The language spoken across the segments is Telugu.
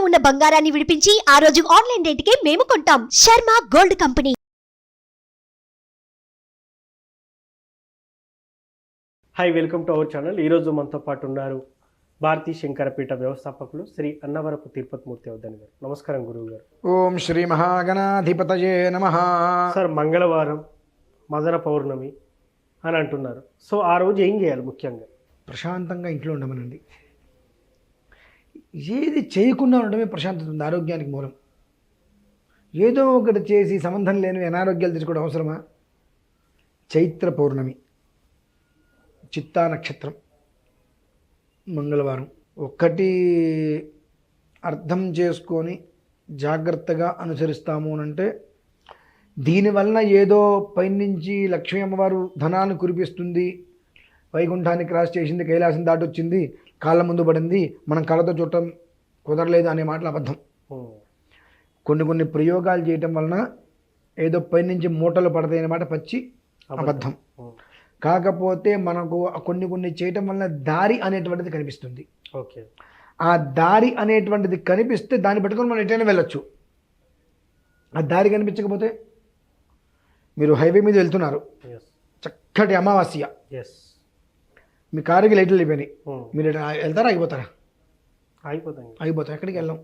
ఉన్న బంగారాన్ని విడిపించి ఆ రోజు ఆన్లైన్ రేటుకే మేము కొంటాం. Sharma gold company. Hi, welcome to our channel. ఈరోజు మనతో పాటు ఉన్నారు భారతీ శంకరపీఠ వ్యవస్థాపకులు శ్రీ అన్నవరపు తిరుపతిమూర్తి అవధాని గారు. నమస్కారం గురువు గారు. ఓం శ్రీ మహాగణాధిపతయే నమః. సార్, మంగళవారం మదన పౌర్ణమి అని అంటున్నారు. సో ఆ రోజు ఏం చేయాలి? ముఖ్యంగా ప్రశాంతంగా ఇంట్లో ఉండమనండి. ఏది చేయకుండా ఉండడమే ప్రశాంతత ఉంది, ఆరోగ్యానికి మూలం. ఏదో ఒకటి చేసి సంబంధం లేని అనారోగ్యాలు తెచ్చుకోవడం అవసరమా? చైత్ర పౌర్ణమి, చిత్తా నక్షత్రం, మంగళవారం. ఒక్కటి అర్థం చేసుకొని జాగ్రత్తగా అనుసరిస్తాము అంటే దీనివలన ఏదో పైనుంచి లక్ష్మీ అమ్మవారు ధనాన్ని కురిపిస్తుంది, వైకుంఠాన్ని క్రాస్ చేసింది, కైలాసం దాటొచ్చింది, కాళ్ళ ముందు పడింది, మనం కళ్ళతో చూడటం కుదరలేదు అనే మాటలు అబద్ధం. కొన్ని ప్రయోగాలు చేయటం వలన ఏదో పైనుంచి మూటలు పడతాయి అనే మాట పచ్చి అబద్ధం. కాకపోతే మనకు కొన్ని చేయటం వలన దారి అనేటువంటిది కనిపిస్తుంది. ఓకే, ఆ దారి అనేటువంటిది కనిపిస్తే దాన్ని పెట్టుకొని మనం ఎటైనా వెళ్ళొచ్చు. ఆ దారి కనిపించకపోతే, మీరు హైవే మీద వెళ్తున్నారు, చక్కటి అమావాస్య, మీ కారుకి లైట్లు అయిపోయినాయి, మీరు వెళ్తారా ఆగిపోతారా? ఆగిపోతాం. ఎక్కడికి వెళ్ళాం.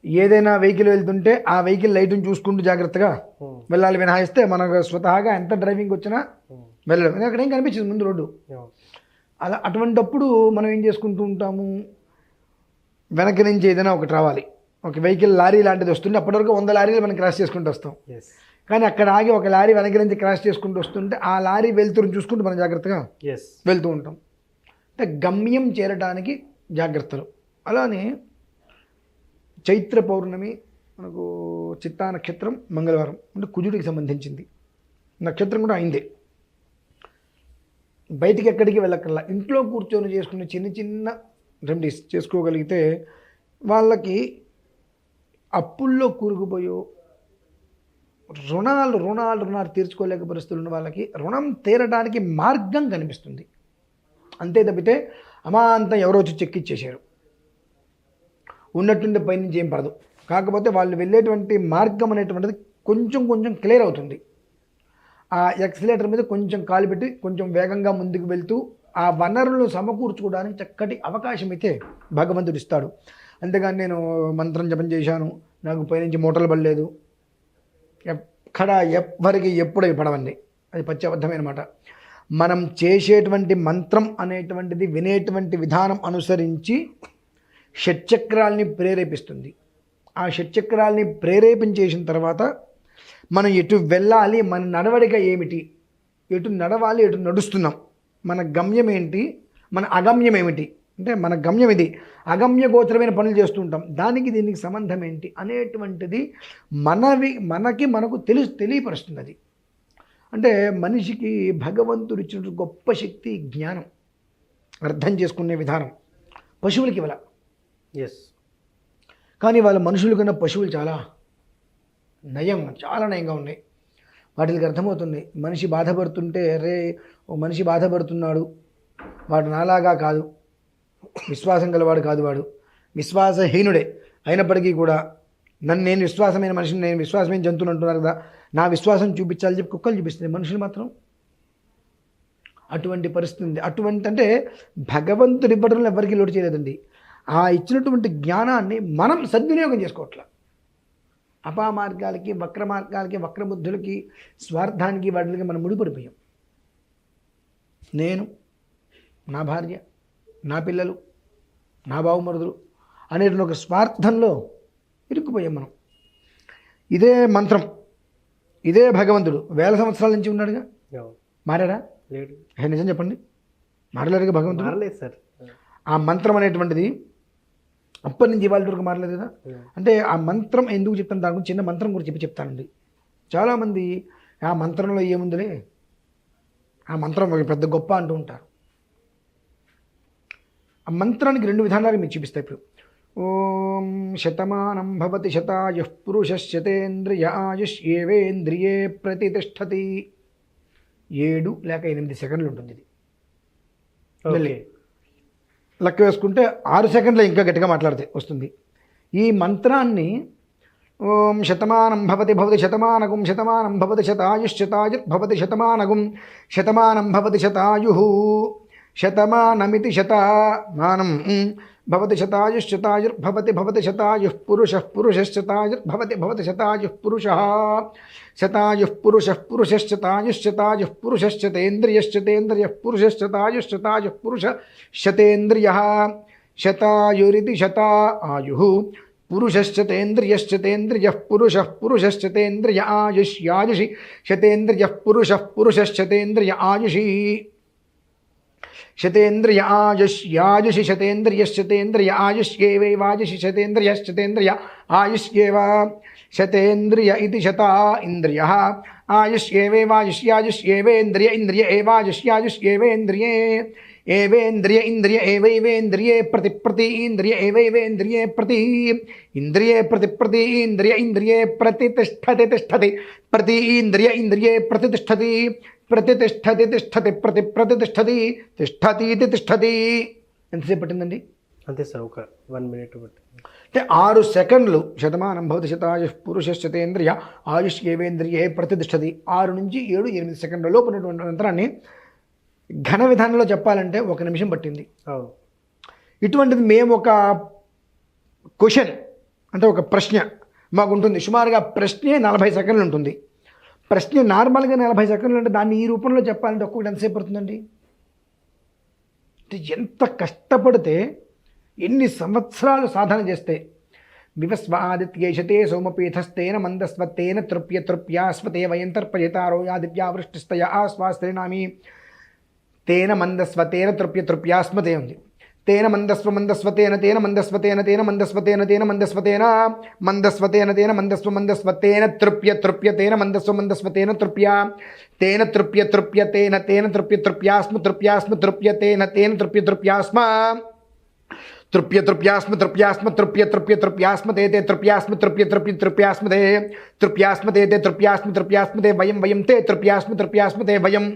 ఏదైనా వెహికల్ వెళ్తుంటే ఆ వెహికల్ లైట్ని చూసుకుంటూ జాగ్రత్తగా వెళ్ళాలి మినహాయిస్తే మనకు స్వతహాగా ఎంత డ్రైవింగ్ వచ్చినా వెళ్ళడం. అక్కడ ఏం కనిపించింది ముందు రోడ్డు. అలా అటువంటప్పుడు మనం ఏం చేసుకుంటూ ఉంటాము, వెనక నుంచి ఏదైనా ఒకటి రావాలి, ఒక వెహికల్ లారీ లాంటిది వస్తుంటే అప్పటివరకు 100 లారీలు మనం క్రాస్ చేసుకుంటూ వస్తాం. కానీ అక్కడ ఆగి ఒక లారీ వెనక నుంచి క్రాస్ చేసుకుంటూ వస్తుంటే ఆ లారీ వెళ్తురు చూసుకుంటూ మనం జాగ్రత్తగా వెళ్తూ ఉంటాం. అంటే గమ్యం చేరడానికి జాగ్రత్తలు. అలానే చైత్ర పౌర్ణమి మనకు చిత్తా నక్షత్రం, మంగళవారం అంటే కుజుడికి సంబంధించింది. నక్షత్రం కూడా అయిందే. బయటికి ఎక్కడికి వెళ్ళక్కర్లా, ఇంట్లో కూర్చొని చేసుకునే చిన్న రెమెడీస్ చేసుకోగలిగితే వాళ్ళకి అప్పుల్లో కూరుకుపోయో రుణాలు తీర్చుకోలేక పరిస్థితులు ఉన్న వాళ్ళకి రుణం తీరడానికి మార్గం కనిపిస్తుంది. అంతే తప్పితే అమాంతం ఎవరో వచ్చి చెక్కిచ్చేశారు ఉన్నట్టుండి పైనుంచి ఏం పడదు. కాకపోతే వాళ్ళు వెళ్ళేటువంటి మార్గం అనేటువంటిది కొంచెం క్లియర్ అవుతుంది. ఆ ఎక్సిలేటర్ మీద కొంచెం కాలు పెట్టి కొంచెం వేగంగా ముందుకు వెళ్తూ ఆ వనరులను సమకూర్చుకోవడానికి చక్కటి అవకాశం అయితే భగవంతుడు ఇస్తాడు. అంతేగాని నేను మంత్రం జపం చేశాను, నాకు పైనుంచి మూటలు పడలేదు, ఎవ్వరికి ఎప్పుడై పడవండి, అది పచ్చి అబద్ధమైన మాట. మనం చేసేటువంటి మంత్రం అనేటువంటిది వినేటువంటి విధానం అనుసరించి షట్చక్రాల్ని ప్రేరేపిస్తుంది. ఆ షట్చక్రాల్ని ప్రేరేపించేసిన తర్వాత మనం ఎటు వెళ్ళాలి, మన నడవడిక ఏమిటి, ఎటు నడవాలి, ఎటు నడుస్తున్నాం, మన గమ్యం ఏంటి, మన అగమ్యం ఏమిటి, అంటే మన గమ్యం ఇది, అగమ్య గోచరమైన పనులు చేస్తూ ఉంటాం, దానికి దీనికి సంబంధం ఏంటి అనేటువంటిది మనకు తెలియపరుస్తుంది. అది అంటే మనిషికి భగవంతుడు ఇచ్చిన గొప్ప శక్తి జ్ఞానం, అర్థం చేసుకునే విధానం. పశువులకి ఇవ్వాల, కానీ వాళ్ళ మనుషుల కన్నా పశువులు చాలా నయంగా ఉన్నాయి. వాటికి అర్థమవుతుంది మనిషి బాధపడుతుంటే, అరే ఓ మనిషి బాధపడుతున్నాడు, వాడు నాలాగా కాదు, విశ్వాసం గలవాడు కాదు, వాడు విశ్వాసహీనుడే, అయినప్పటికీ కూడా నేను విశ్వాసమైన మనిషిని, నేను విశ్వాసమైన జంతువుని అంటున్నారు కదా, నా విశ్వాసం చూపించాలని చెప్పి కుక్కలు చూపిస్తుంది. మనుషులు మాత్రం అటువంటి పరిస్థితి ఉంది. అటువంటి అంటే భగవంతుడి ఇవ్వడంలో ఎవరికి లోటు చేయలేదండి. ఆ ఇచ్చినటువంటి జ్ఞానాన్ని మనం సద్వినియోగం చేసుకోవట్ల. అపామార్గాలకి, వక్ర మార్గాలకి, వక్రబుద్ధులకి, స్వార్థానికి, వాటికి మనం ముడిపడిపోయాం. నేను, నా భార్య, నా పిల్లలు, నా బావుమరుదులు అనేటువంటి ఒక స్వార్థంలో ఇరుక్కుపోయాం మనం. ఇదే మంత్రం, ఇదే భగవంతుడు 1000 సంవత్సరాల నుంచి ఉన్నాడుగా, మారాడా? లేడు. నిజం చెప్పండి, మారలేడుగా భగవంతుడు. మారలేదు సార్. ఆ మంత్రం అనేటువంటిది అప్పటి నుంచి ఇవాళ వరకు మారలేదు కదా. అంటే ఆ మంత్రం ఎందుకు చెప్తాను, దాని గురించి చిన్న మంత్రం గురించి చెప్తానండి. చాలామంది ఆ మంత్రంలో ఏముందిలే, ఆ మంత్రం పెద్ద గొప్ప అంటూ ఉంటారు. ఆ మంత్రానికి 2 విధానాలు మీకు చూపిస్తాయి. ఇప్పుడు ఓం శతమానం భవతి శతాయుః పురుషః శతేంద్రియ ఆయుష్యేవేంద్రియే ప్రతిష్టతి. 7 లేక 8 సెకండ్లు ఉంటుంది ఇది. లెక్క వేసుకుంటే 6 సెకండ్లో ఇంకా గట్టిగా మాట్లాడితే వస్తుంది. ఈ మంత్రాన్ని ఓం శతమానం భవతి భవతి శతమానగుం శతమానం భవతి శతాయుశ్శతాయుర్భవతి శతమానగుం శతమానం భవతి శతాయు శతమానమితి శతమానం భవతి శతాయుశ్శతాయుర్భవతి భవతి శతాయుః పురుషః పురుషశ్శతాయుర్భవతి భవతి శతాయుః పురుషः శతాయుః పురుషః పురుషశ్శతాయుశ్శతాయుః పురుషశ్చతేంద్రియశ్చతేంద్రియః పురుషశ్చతాయుశ్శతాయుః పురుషశ్చతేంద్రియः శతాయురితి శతాయుః పురుషశ్చతేంద్రియశ్చతేంద్రియః పురుషః పురుషశ్చతేంద్రియ ఆయుష్యాయుషి శతేంద్రియః పురుషః పురుషశ్చతేంద్రియ ఆయుషి శతేంద్రియ ఆయుష్యాయుషి శతేంద్రియశ్చతేంద్రియ ఆయుష్యేవైవాయుషి శతేంద్రియశ్చతేంద్రియ ఆయుష్యేవ శతేంద్రియ ఇది శత ఇంద్రియః ఆయుష్యేవైవాయుష్యాయుష్యేవేంద్రియ ఇంద్రియ ఏవాయుష్యాయుష్యేవేంద్రియే ఏవేంద్రియ ఇంద్రియ ఏవైవేంద్రియే ప్రతి ఇంద్రియ ఏవైవేంద్రియే ప్రతి ఇంద్రియే ప్రతి ఇంద్రియ ఇంద్రియే ప్రతిష్టతి తిష్టతి ప్రతి ఇంద్రియ ఇంద్రియే ప్రతిష్టతి ప్రతిష్టతి తిష్టతి ప్రతిష్టతి తిష్టతి తిష్టతి. ఎంతసేపు పట్టిందండి? అంతే సార్, ఒక 1 minute బట్టి. అంటే 6 సెకండ్లు. శతమానం భవతి శతాయుః పురుషశ్చతేంద్రియ ఆయుష్ ఏవేంద్రియే ప్రతిష్టతి. 6 నుంచి 7, 8 సెకండ్ల లోపు ఉన్నటువంటి మంత్రాన్ని ఘన విధానంలో చెప్పాలంటే 1 నిమిషం పట్టింది. ఇటువంటిది మేము ఒక క్వశ్చన్ అంటే ఒక ప్రశ్న మాకు ఉంటుంది, సుమారుగా ప్రశ్నే 40 సెకండ్లు ఉంటుంది. ప్రశ్న నార్మల్గా 40 సెకండ్లు అంటే దాన్ని ఈ రూపంలో చెప్పాలంటే ఒక్కొక్కటి ఎంతసేపు పడుతుందండి? ఎంత కష్టపడితే, ఎన్ని సంవత్సరాలు సాధన చేస్తే. వివస్వాదిత్యేషతే సోమపీఠస్థేన మందస్వత్తేన తృప్యస్వతే వయం తర్పయతారో యా దివ్యావృష్టిస్తయ ఆస్వాస్త్రీనామి తేన మందస్వతేన తృప్యాస్మతే ఉంది. తేన మందస్వతేన తేన మందస్వతేన తేన మందస్వతేన తేన మందస్వతేన మందస్వతేన తేన మందస్వతేన తేన మందస్వతేన తేన తేన తృప్యాస్మ తేన తృప్యాస్మ తృప్యాస్మతే వయం తే తృప్యాస్మతే వయం.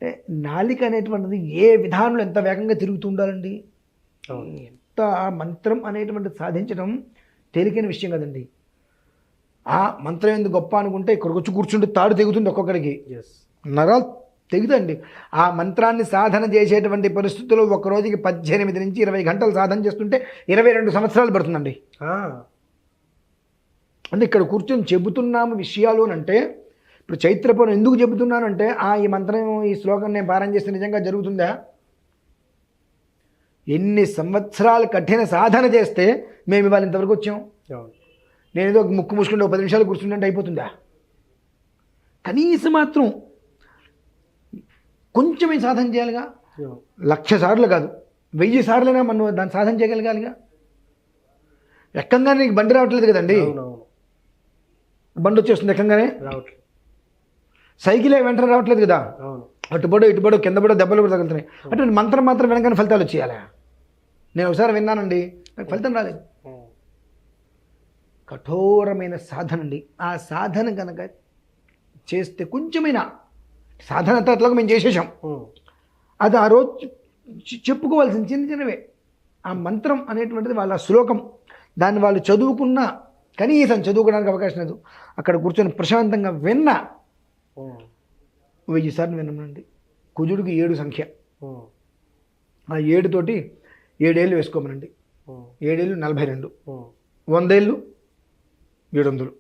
అంటే నాలిక అనేటువంటిది ఏ విధానంలో ఎంత వేగంగా తిరుగుతూ ఉండాలండి. ఎంత మంత్రం అనేటువంటిది సాధించడం తేలికైన విషయం కదండి. ఆ మంత్రం ఎందుకు గొప్ప అనుకుంటే ఇక్కడికి వచ్చి కూర్చుంటే తాడు తెగుతుంది ఒక్కొక్కడికి, నరాలు తెగుతండి. ఆ మంత్రాన్ని సాధన చేసేటువంటి పరిస్థితుల్లో ఒక రోజుకి 18 నుంచి 20 గంటలు సాధన చేస్తుంటే 22 సంవత్సరాలు పడుతుందండి. అంటే ఇక్కడ కూర్చొని చెబుతున్నాము విషయాలు అంటే, ఇప్పుడు చైత్రపౌర్ణమి ఎందుకు చెబుతున్నానంటే ఈ మంత్రం ఈ శ్లోకం నేను పారాయణ చేస్తే నిజంగా జరుగుతుందా? ఎన్ని సంవత్సరాలు కఠిన సాధన చేస్తే మేము ఇవాళ ఇంతవరకు వచ్చాం. నేను ఏదో ముక్కు మూసుకుంటే 10 నిమిషాలు కూర్చుంటే అయిపోతుందా? కనీసం మాత్రం కొంచెమే సాధన చేయాలిగా. 1,00,000 సార్లు కాదు, 1000 సార్లైనా మనం దాన్ని సాధన చేయగలగాలిగా. ఎక్కంగానే నీకు బండి రావట్లేదు కదండి. బండి వచ్చేస్తుంది ఎక్కంగానే, సైకిలే వెంటనే రావట్లేదు కదా. అటుపడో ఇటుపడో కింద పడో దెబ్బలు కూడా తగులుతున్నాయి. అంటే మంత్రం మాత్రం వినగానే ఫలితాలు వచ్చేయాలి. నేను ఒకసారి విన్నానండి, నాకు ఫలితం రాలేదు. కఠోరమైన సాధన అండి. ఆ సాధన కనుక చేస్తే కొంచెమైనా, సాధన అంతా అట్లాగా మేము చేసేసాం, అది ఆ రోజు చెప్పుకోవాల్సిన చిన్నవే. ఆ మంత్రం అనేటువంటిది వాళ్ళ శ్లోకం, దాన్ని వాళ్ళు చదువుకున్నా, కనీసం చదువుకోవడానికి అవకాశం లేదు. అక్కడ కూర్చొని ప్రశాంతంగా విన్నా 1000 సార్లు విన్నామండి. కుజుడికి 7 సంఖ్య, ఆ 7 తోటి 7 ఏళ్ళు వేసుకోమనండి. 7 ఏళ్ళు 42, 100 ఏళ్ళు 700,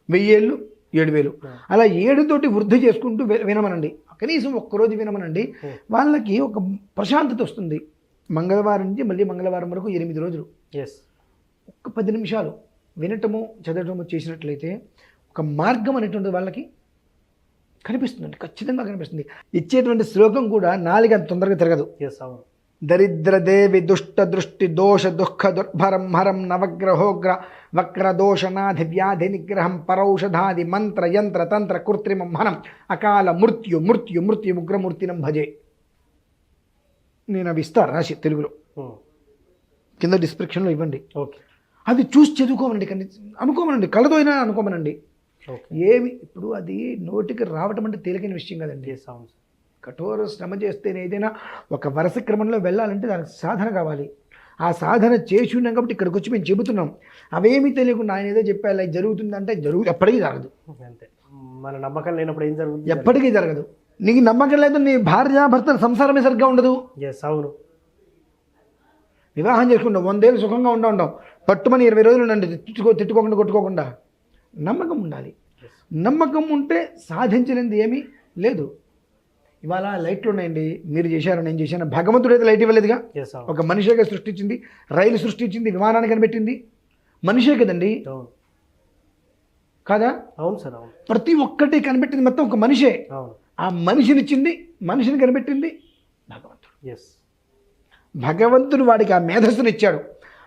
1000 ఏళ్ళు 7000, అలా 7 తోటి వృద్ధి చేసుకుంటూ వినమనండి. కనీసం ఒక్కరోజు వినమనండి. వాళ్ళకి ఒక ప్రశాంతత వస్తుంది. మంగళవారం నుంచి మళ్ళీ మంగళవారం వరకు 8 రోజులు ఒక్క 10 నిమిషాలు వినటము చదవటము చేసినట్లయితే ఒక మార్గం అనేటువంటిది వాళ్ళకి కనిపిస్తుందండి, ఖచ్చితంగా కనిపిస్తుంది. ఇచ్చేటువంటి శ్లోకం కూడా నాలుగు అంత తొందరగా తిరగదు. దరిద్రదేవి దుష్ట దృష్టి దోష దుఃఖ దుర్భరం హరం నవగ్రహోగ్ర వక్రదోషనాధి వ్యాధి నిగ్రహం పరౌషధాది మంత్ర యంత్ర తంత్ర కృత్రిమం హనం అకాల మృత్యు మృత్యు మృత్యు ఉగ్రమూర్తినం భజే. నేను అవి ఇస్తాను రాసి తెలుగులో, కింద డిస్క్రిప్షన్లో ఇవ్వండి. అది చూసి చదువుకోమనండి, అనుకోమనండి, కళ్ళతో అయినా అనుకోమనండి. ఏమి ఇప్పుడు అది నోటికి రావటం అంటే తేలికైన విషయం కదండి. కఠోర శ్రమ చేస్తేనే ఏదైనా ఒక వరుస క్రమంలో వెళ్ళాలంటే దానికి సాధన కావాలి. ఆ సాధన చేసి ఉన్నాం కాబట్టి ఇక్కడికి వచ్చి మేము చెబుతున్నాం. అవేమీ తెలియకుండా ఆయన ఏదో చెప్పారు ఇలా జరుగుతుందంటే ఎప్పటికీ జరగదు. అంతే, మన నమ్మకం లేనప్పుడు ఏం జరుగుతుంది? ఎప్పటికీ జరగదు. నీకు నమ్మకం లేదు, నీ భర్త సంసారమే సరిగ్గా ఉండదు. ఎస్, అవును. వివాహం చేసుకుంటాం, 100 ఏళ్ళు సుఖంగా ఉంటాం, పట్టుమని 20 రోజులు ఉండండి, తిట్టుకోకుండా కొట్టుకోకుండా. నమ్మకం ఉండాలి. నమ్మకం ఉంటే సాధించలేనిది ఏమీ లేదు. ఇవాళ లైట్లు ఉన్నాయండి, మీరు చేశారు, నేను చేశాను. భగవంతుడు అయితే లైట్ ఇవ్వలేదుగా. ఎస్, అవును. ఒక మనిషేగా సృష్టించింది, రైలు సృష్టించింది, విమానాన్ని కనిపెట్టింది మనిషే కదండి, అవును. కాదా? అవును సార్, అవును. ప్రతి ఒక్కటి కనిపెట్టింది మొత్తం ఒక మనిషే. అవును. ఆ మనిషినిచ్చింది, మనిషిని కనిపెట్టింది భగవంతుడు. ఎస్. భగవంతుడు వాడికి ఆ మేధస్సును ఇచ్చాడు.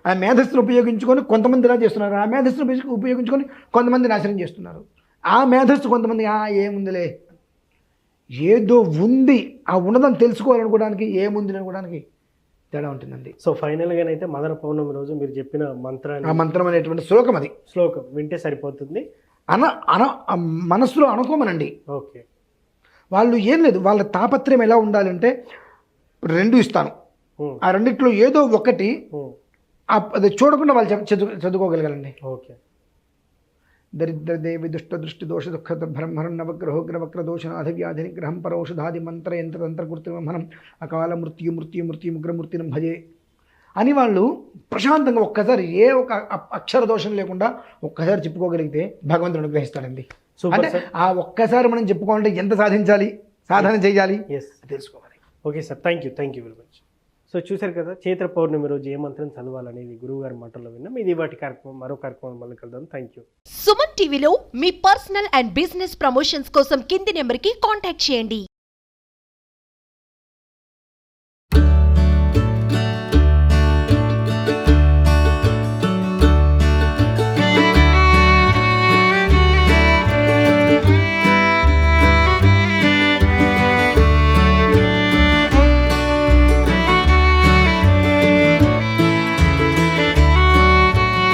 ఆ మేధస్సును ఉపయోగించుకొని కొంతమంది ఇలా చేస్తున్నారు, ఆ మేధస్సును ఉపయోగించుకొని కొంతమంది నాశనం చేస్తున్నారు. ఆ మేధస్సు కొంతమంది ఏముందిలే, ఏదో ఉంది, ఆ ఉన్నదని తెలుసుకోవాలనుకోవడానికి ఏముంది అనుకోవడానికి తేడా ఉంటుందండి. సో ఫైనల్గానైతే మదన పౌర్ణమి రోజు మీరు చెప్పిన ఆ మంత్రం అనేటువంటి శ్లోకం, అది శ్లోకం వింటే సరిపోతుంది. మనస్సులో అనుకోమనండి. ఓకే. వాళ్ళు ఏం లేదు, వాళ్ళ తాపత్రయం ఎలా ఉండాలంటే 2 ఇస్తాను, ఆ రెండిట్లో ఏదో ఒకటి అది చూడకుండా వాళ్ళు చదువుకోగలగాలండి. ఓకే. దరిద్ర దేవి దుష్ట దృష్టి దోష దుఃఖ బ్రహ్మరం నవగ్రహోగ్ర వక్ర దోషనాథ వ్యాధి నిగ్రహం పరౌషధాది మంత్ర యంత్ర తంత్ర కృత్రిమహనం అకాల ఉగ్రమూర్తినం భజే అని వాళ్ళు ప్రశాంతంగా ఒక్కసారి ఏ ఒక అక్షర దోషం లేకుండా ఒక్కసారి చెప్పుకోగలిగితే భగవంతుడు అనుగ్రహిస్తాడండి. అంటే ఆ ఒక్కసారి మనం చెప్పుకోవాలంటే ఎంత సాధించాలి, సాధన చేయాలి తెలుసుకోవాలి. Okay sir, thank you very much. So చూశారు కదా, చైత్ర పౌర్ణమి రోజు ఏ మంత్రం చదవాలనేది గురువు గారి మాటల్లో విన్నాం. ఇది వాటి కార్యక్రమం, మరో కార్యక్రమం మళ్ళీ కలుద్దాం. Thank you. సుమన్ టీవీలో మీ పర్సనల్ అండ్ బిజినెస్ ప్రమోషన్స్ కోసం కింది నెంబర్కి కాంటాక్ట్ చేయండి.